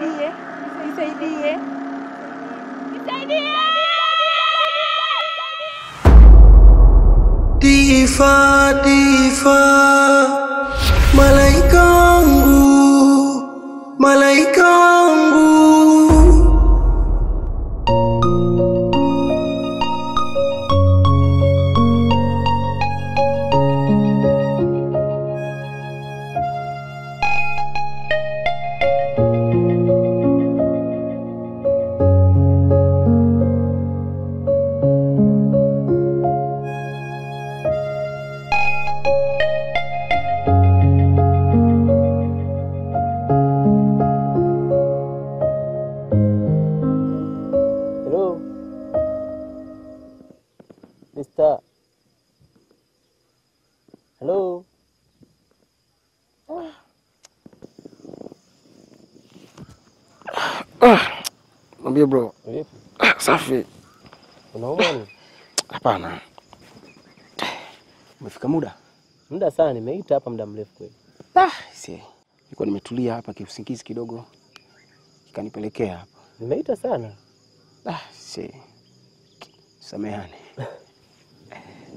Nisaidie. Nisaidie. Nisaidie. Diva, diva, malaika wangu, malaika wangu. Hello. Mwambie bro. Vipi? Safi. Unaumwa nini? Hapana. Umefika muda? Muda sana, nimeita hapa muda mrefu kweli. Niko nimetulia hapa kiusingizi kidogo. Kikanipelekea hapa. Nimeita sana. Samehani.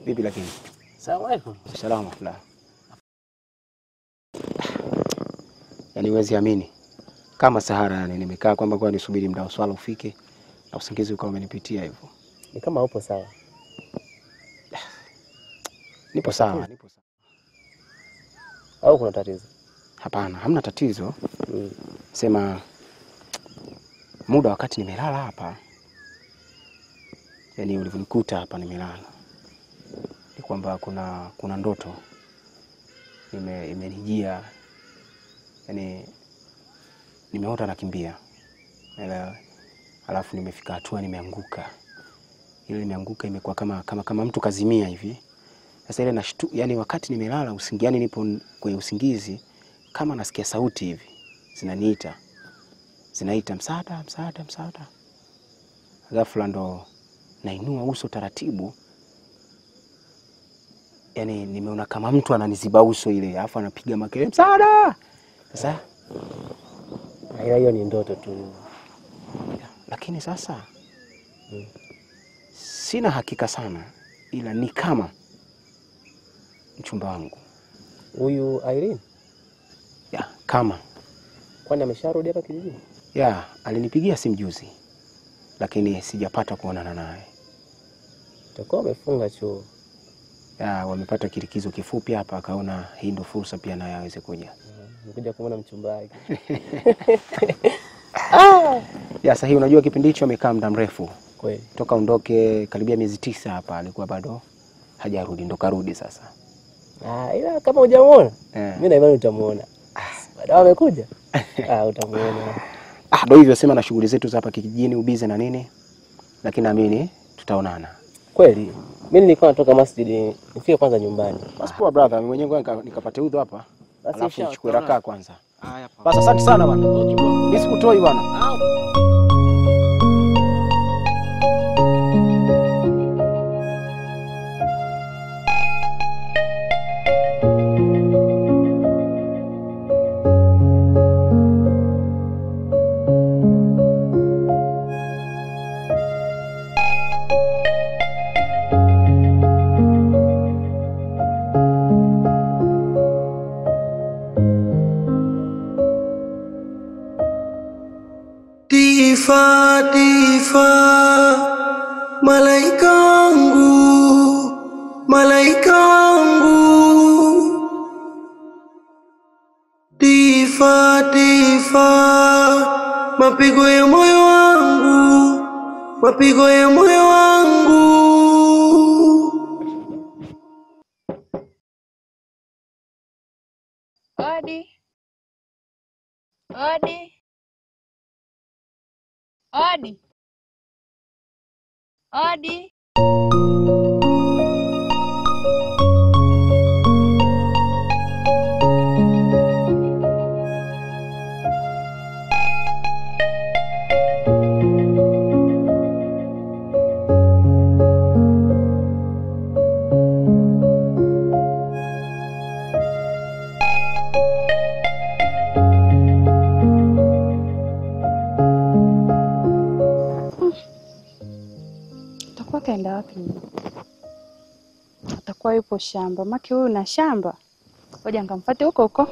Vipi lakini? Salamu alaykum. Salamu alaykum. Yaani huwezi amini. Kama Sahara yani nimekaa kwamba kwa nisubiri muda wa swala ufike na usingizi ukawa umenipitia hivyo. Ni kama upo sawa. Nipo sawa. Au kuna tatizo? Hapana, hamna tatizo. Sema muda wakati nimelala hapa. Yaani ulivyonikuta hapa nimelala. Ni kwamba kuna ndoto imenijia. Yaani nimeota nakimbia. Alafu nimefika hatua nimeanguka. Ile nimeanguka imekuwa kama mtu kazimia hivi. Sasa ile yani wakati nimelala usingiani nipo kwenye usingizi kama nasikia sauti hivi. Zinaniita. Zinaita msaada, msaada, msaada. Ghafla ndo nainua uso taratibu. Yaani nimeona kama mtu ananiziba uso ile, alafu anapiga makelele msaada. Sasa hiyo ni ndoto tu. Lakini sasa sina hakika sana, ila ni kama mchumba wangu. Huyu Irene? Kama. Kwani amesharudi hapa kijijini? Alinipigia simu juzi. Lakini sijapata kuonana naye. Utakuwa amefunga chuo. Wamepata kilikizo kifupi hapa, akaona hii ndo fursa pia naye aweze kuja. Nikuja kuona mchumba wake. Sasa hii unajua kipindi hicho amekaa muda mrefu. Kweli. Toka ondoke karibia miezi 9 hapa alikuwa bado hajarudi, ndo karudi sasa. Ila kama hujamuona, mimi na imani utamuona. Baadaye amekuja. Utamuona. Ndio hivyo, sema na shughuli zetu za hapa kijijini, ubize na nini. Lakini naamini tutaonana. Kweli. Mimi nilikuwa natoka masjid, nifike kwanza nyumbani. Basi poa brother, mimi mwenyewe nikapate udhu hapa. Alafu nichukue rakaa kwanza. Basi asante sana bwana. Nisikutoi bwana. Diva, diva, malaika wangu, malaika wangu. Diva, diva, mapigo ya moyo wangu, mapigo ya moyo wangu. Odi. Odi. Odi. Odi. Atakuwa kaenda wapi? Atakuwa yupo shamba. Maki huyu na shamba. Ngoja nikamfuate huko huko.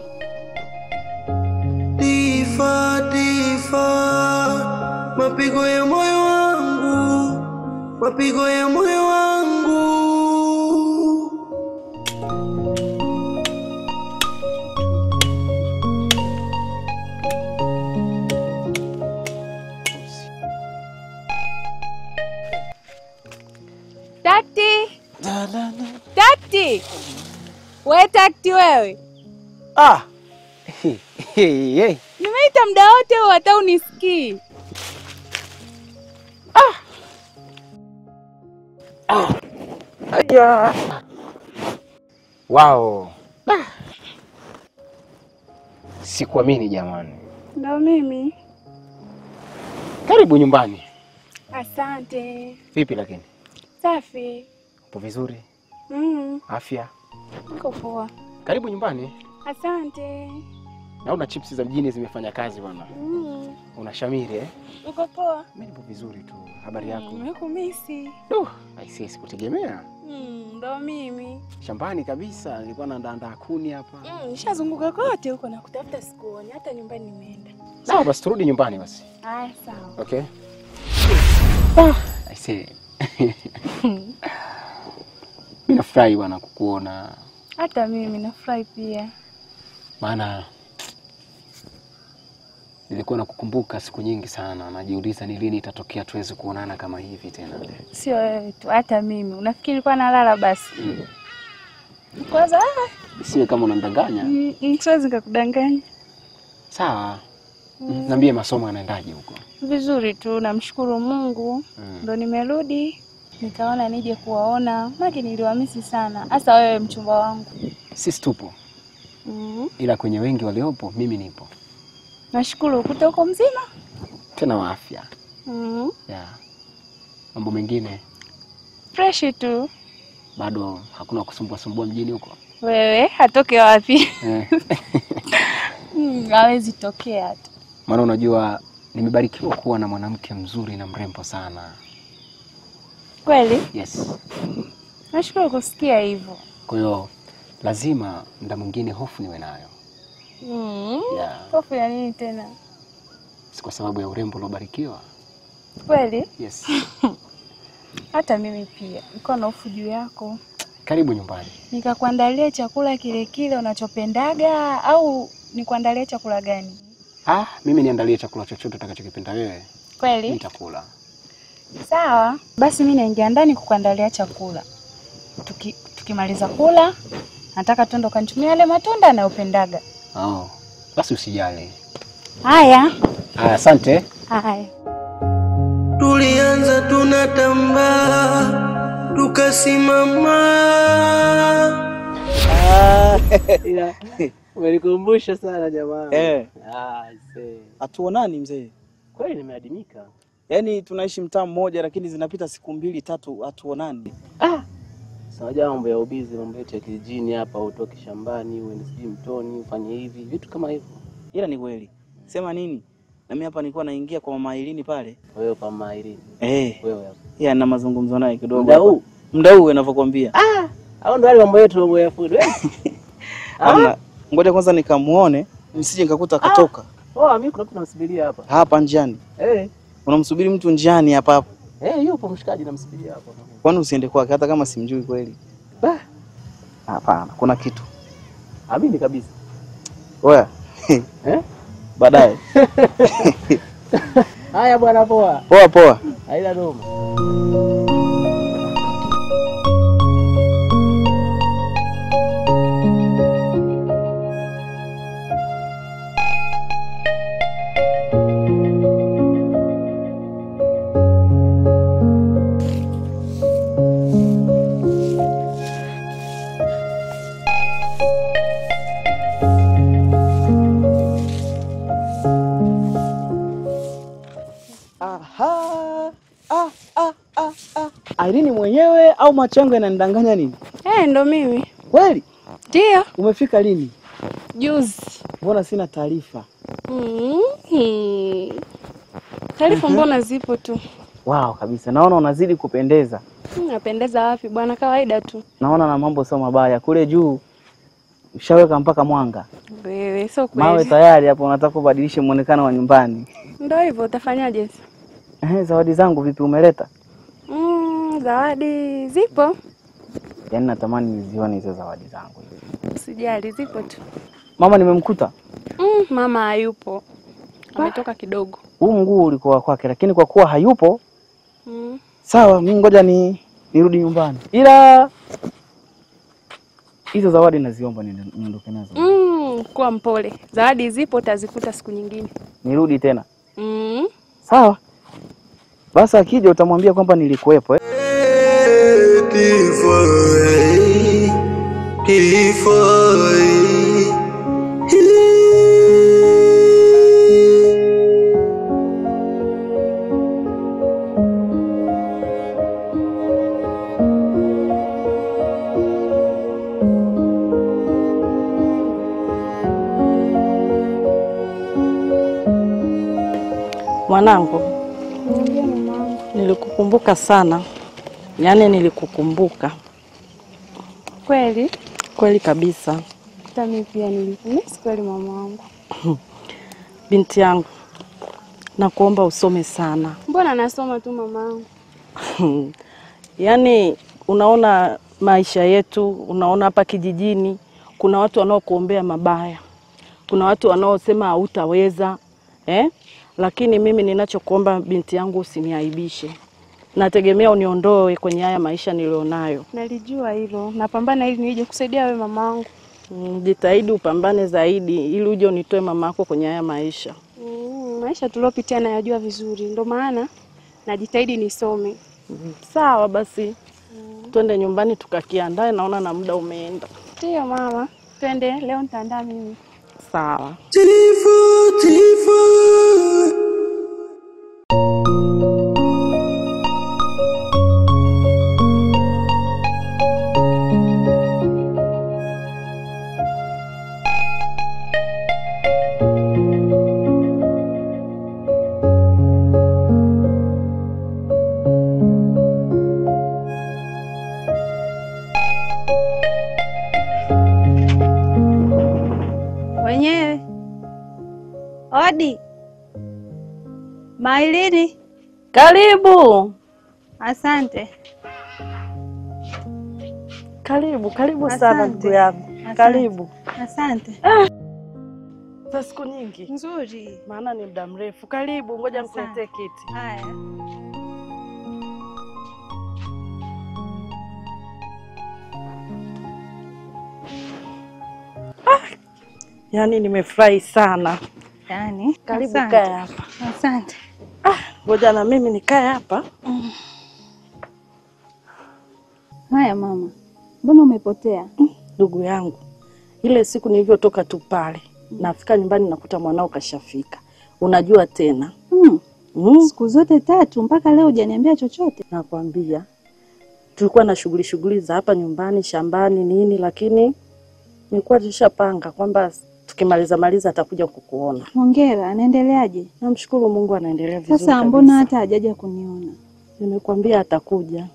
Difa, difa, mapigo ya moyo wangu, mapigo ya moyo wangu. Takti! Takti! Wewe takti wewe. Nimeita muda wote huo hata unisikii. Aya. Wow. Sikuamini jamani. Ndio mimi. Karibu nyumbani. Asante. Vipi lakini? Safi. Upo vizuri? Afya? Niko poa. Karibu nyumbani. Asante. Naona chips za mjini zimefanya kazi bwana. Unashamiri eh? Uko poa? Mimi nipo vizuri tu. Habari yako? Nimekumisi. Aisee, sikutegemea. Ndo mimi. Shambani kabisa, nilikuwa naandaa kuni hapa. Nishazunguka kote huko na kutafuta sikuoni, hata nyumbani nimeenda. Sawa basi turudi nyumbani basi. Haya sawa. Okay. Aisee. Mimi nafurahi bwana kukuona. Hata mimi nafurahi pia. Maana nilikuwa nakukumbuka siku nyingi sana, najiuliza ni lini itatokea tuweze kuonana kama hivi tena. Sio wewe tu, hata mimi. Unafikiri nilikuwa nalala basi? Kwanza Siwe kama unandanganya. siwezi nikakudanganya. Sawa. Niambie masomo yanaendaje huko? Vizuri tu, namshukuru Mungu. Ndo nimerudi. Nikaona nije kuwaona. Maki niliwamisi sana. Hasa wewe mchumba wangu. Sisi tupo. Ila kwenye wengi waliopo mimi nipo. Nashukuru ukuta uko mzima. Tena wa afya. Yeah. Mambo mengine Fresh tu. Bado hakuna kusumbua mjini huko. Wewe hatoke wapi? Hawezi tokea tu. Maana unajua nimebarikiwa kuwa na mwanamke mzuri na mrembo sana. Kweli? Yes. Nashukuru kusikia hivyo. Kwa hiyo lazima muda mwingine hofu niwe nayo. Yeah. Hofu ya nini tena? Si kwa sababu ya urembo uliobarikiwa. Kweli? Yes. Hata mimi pia niko na hofu juu yako. Karibu nyumbani. Nikakuandalia chakula kile kile unachopendaga au nikuandalie chakula gani? Mimi niandalie chakula chochote utakachokipenda wewe. Kweli? Nitakula. Sawa. Basi mimi naingia ndani kukuandalia chakula. Tukimaliza kula, nataka tuende ukanitumie yale matunda anayopendaga. Basi usijali. Haya. Asante. Haya. Tulianza tunatambaa, tukasimama. Umenikumbusha sana jamaa. Hatuonani mzee. Kweli nimeadimika. Yaani tunaishi mtaa mmoja lakini zinapita siku 2-3 hatuonani. Sawa, mambo ya ubizi, mambo yetu ya kijijini hapa, utoke shambani, uende mtoni, ufanye hivi, vitu kama hivyo. Ila ni kweli. Sema nini? Na mimi hapa nilikuwa naingia kwa mama Irene pale. Wewe kwa mama Irene? Wewe hapo. Yeye ana mazungumzo naye kidogo. Muda huu ninavyokuambia. Hao ndio wale mambo yetu, mambo ya food. Ngoja kwanza nikamuone, msije nikakuta akatoka. Mimi kuna mtu namsubiria hapa. Hapa njiani. Unamsubiri mtu njiani hapa? Yupo mshikaji namsubiria hapa. Kwani usiende kwake hata kama simjui kweli? Hapana, kuna kitu. Amini kabisa. Oya. Baadaye. Haya bwana, poa. Poa. Haina noma. Irene mwenyewe au macho yangu yananidanganya nini? Ndo mimi. Kweli? Ndio. Umefika lini? Juzi. Mbona sina taarifa? Taarifa mbona zipo tu. Wow kabisa. Naona unazidi kupendeza. Napendeza wapi bwana, kawaida tu. Naona na mambo sio mabaya. Kule juu ushaweka mpaka mwanga. Wewe sio kweli. Mawe tayari hapo, unataka kubadilisha muonekano wa nyumbani. Ndio hivyo, utafanyaje sasa? Zawadi zangu vipi umeleta? Zawadi zipo. Yaani natamani nizione hizo zawadi zangu. Usijali, zipo tu. Mama nimemkuta? Mama hayupo. Ametoka kidogo. Huu mguu ulikuwa kwake, lakini kwa kuwa hayupo, sawa, mimi ngoja nirudi nyumbani. Ila hizo zawadi naziomba niondoke nazo. Kuwa mpole. Zawadi zipo, utazikuta siku nyingine. Nirudi tena? Sawa. Basi akija utamwambia kwamba nilikuwepo. Mwanangu, nilikukumbuka sana. Yaani nilikukumbuka. Kweli? Kweli kabisa. Hata mimi pia nilikumisi kweli mama wangu. Binti yangu, nakuomba usome sana. Mbona nasoma tu mama wangu? Yaani unaona maisha yetu, unaona hapa kijijini kuna watu wanaokuombea mabaya. Kuna watu wanaosema hautaweza, lakini mimi ninachokuomba binti yangu, usiniaibishe. Nategemea uniondoe kwenye haya maisha nilionayo. Nalijua hilo. Napambana ili nije kusaidia wewe mama wangu. Jitahidi upambane zaidi ili uje unitoe mamako kwenye haya maisha. Maisha tulopitia nayajua vizuri. Ndio maana najitahidi nisome. Sawa basi. Twende nyumbani tukakiandae, naona na muda umeenda. Ndio mama. Twende, leo nitaandaa mimi. Sawa. Tifa. Wenyewe. Odi. Mailini. Karibu. Asante. Karibu sana ndugu yangu. Karibu. Asante. Za siku nyingi. Nzuri. Maana ni muda mrefu. Karibu, ngoja nikuletee kiti. Haya. Yaani nimefurahi sana. Yaani, karibu kaa hapa. Asante. Ngoja na mimi nikae hapa. Haya mama. Mbona umepotea? Ndugu yangu. Ile siku nilivyotoka tu pale, nafika nyumbani nakuta mwanao kashafika. Unajua tena. Siku zote 3 mpaka leo hujaniambia chochote. Nakwambia. Tulikuwa na shughuli za hapa nyumbani, shambani nini, lakini nilikuwa nishapanga kwamba tukimaliza atakuja kukuona. Hongera, anaendeleaje? Namshukuru Mungu anaendelea vizuri. Sasa mbona hata hajaja kuniona? Nimekwambia atakuja.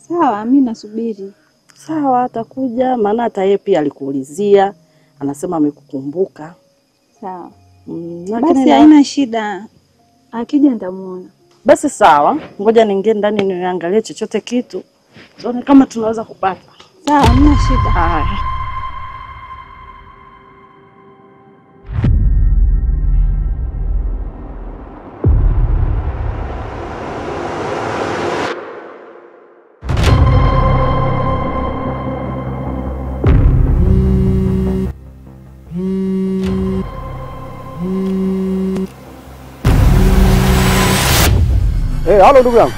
Sawa, mimi nasubiri. Sawa, atakuja, maana hata yeye pia alikuulizia, anasema amekukumbuka. Sawa. Basi haina shida. Akija nitamuona. Basi sawa, ngoja niingie ndani niangalie chochote kitu. Tuone kama tunaweza kupata. Sawa, hamna shida. Haya. Halo ndugu yangu.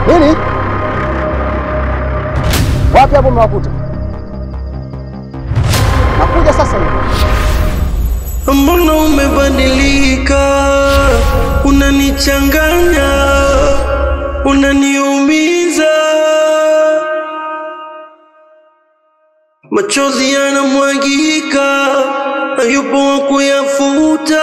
Nini? Wapi hapo mnawakuta? Nakuja sasa hivi. Mbona umebadilika? Unanichanganya. Unaniumiza. Machozi yanamwagika. Hayupo wa kuyafuta.